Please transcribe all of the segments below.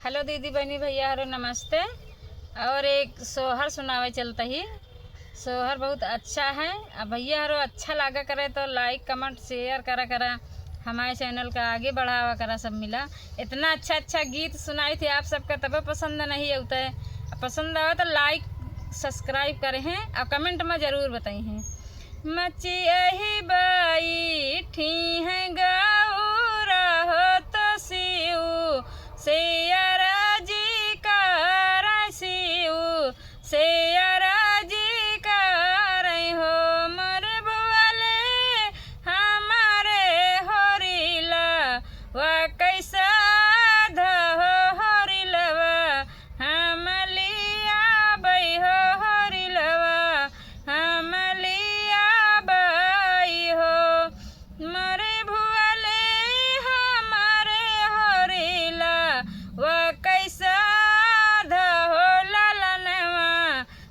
Hello दीदी बहनी भैया हरो नमस्ते। और एक सोहर सुनावे चलता ही। सोहर बहुत अच्छा है। अब भैया हरो अच्छा लगा करे तो लाइक कमेंट शेयर करा हमारे चैनल का आगे बढ़ावा करा सब मिला। इतना अच्छा गीत सुनाई थी आप सबका तब पसंद नहीं आता है। पसंद आवा तो लाइक सब्सक्राइब करें हैं और कमेंट में ज़रूर बताई हैं। मची यही बैठी हैं गौरा हो तो सिउ सेयरा जी कर सिउ सेयरा जी कर हो मोर बुआले हमारे होरिला व कैसा धो होरिलवा हम लिया बै हो होरिलवा हम लिया बै हो मोरे भुआले हमारे होरिला व कैसा धो ललनवा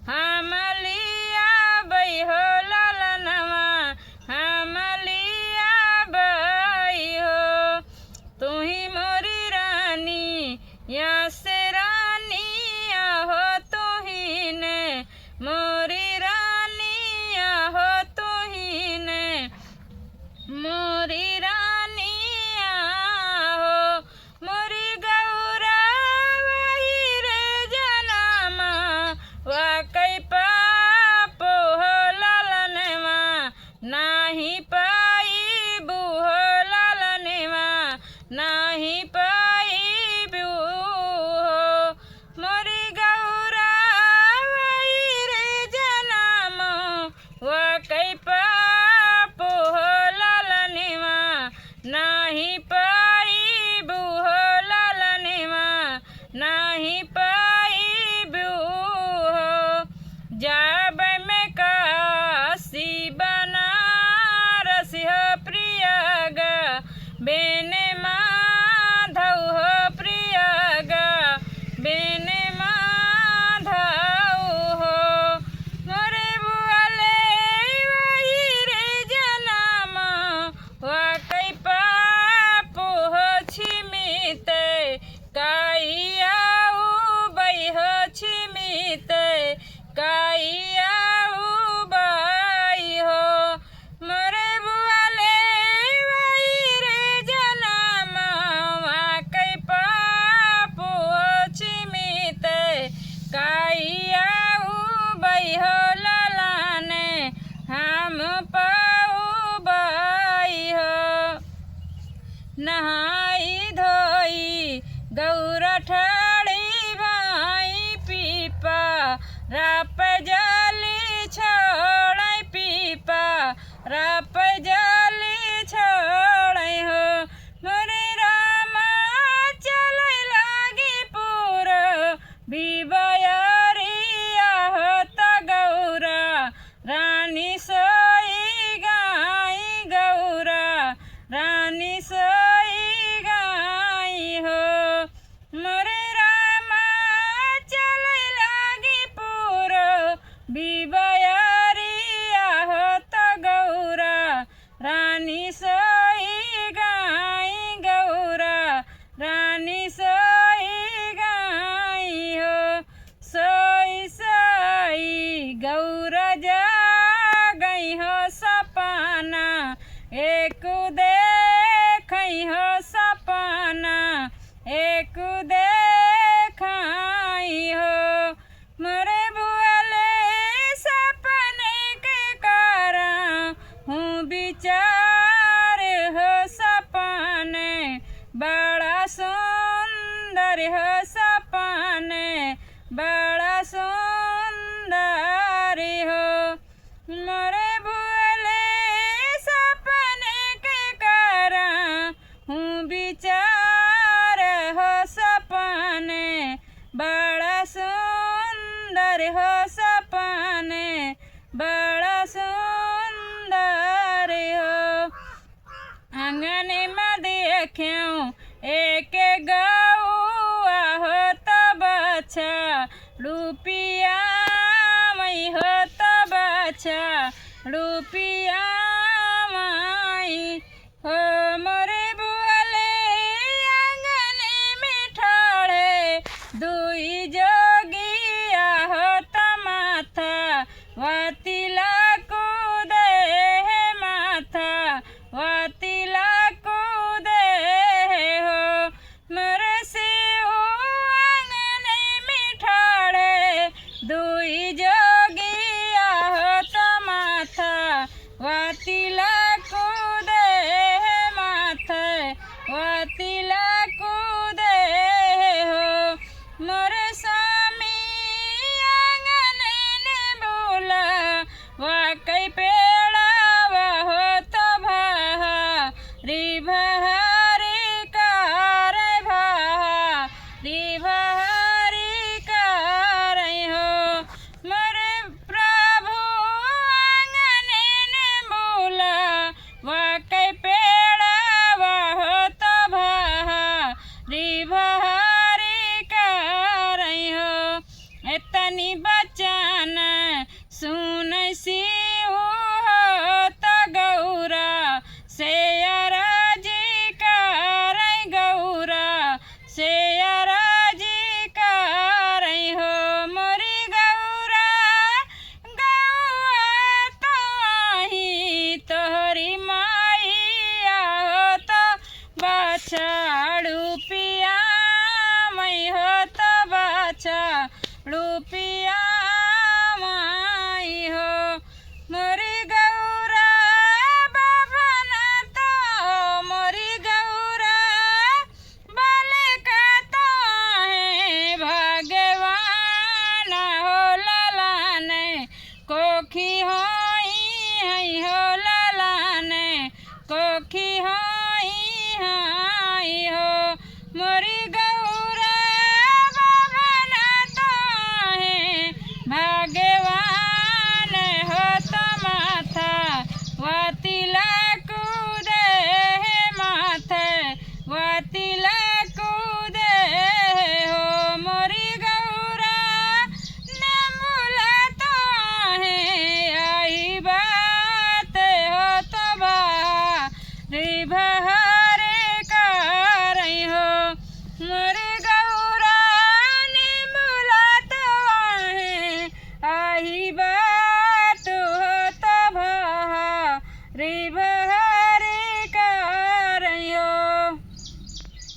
हम लिया बै हो ललनवा हम लिया बै हो। तू ही मोरी रानी या से रानिया हो तू ही ने मोरी रानिया हो तू ही ने मोरी रानिया हो मोरी गौरा वही रे जनामा वा कई पाप हो ललनवा नाही पाई बूहो ललनवा नाही पाई बू हो मोरी गौरा वही रे जनामा वा कई पाप हो ललनवा नाही पाई बूहो ललनवा नाही पाई बू हो। जब मैं काशी बनारस हो प्रियग बेने माधव हो प्रियग बेने माधव हो मोरे बुआले वही रे जनामा वा कई पाप हो छिमिते काइयाऊ बै हो छिमिते काइयाऊ बै हो मोरे बुआले वही रे जनामा वा कई पाप हो छिमिते काइयाऊ बै हो ललाने हम पाऊ बै हो। नहाई धोई गौरा ठाड़ी भाई पीपा राप जली छोड़ पीपा राप जली छोड़ हो मोरे रामा चल लागी पूर बिबयरिया हो तो गौरा रानी सोई गाई गौरा रानी सोई गाई हो मोरे रामा चल लागी पूर बिबयरिया हो तो गौरा रानी सोई गाई गौरा रानी सोई गाई हो। सोई सोई गौरा जा गई हो सपना एक देखई हो सपना एक देखई हो मोरे बुआले सपने के करा हूँ विचार हो सपने बड़ा सुंदर हो सपने बड़ा सुंदर हो मोरे बुआले सपने के करा हूँ विचार हो सपने बड़ा सुंदर हो सपने बड़ा सुंदर हो। आंगन में देख्यूं एक गौआ हो तो बच्चा रुपिया मई हो तो बच्चा रुपिया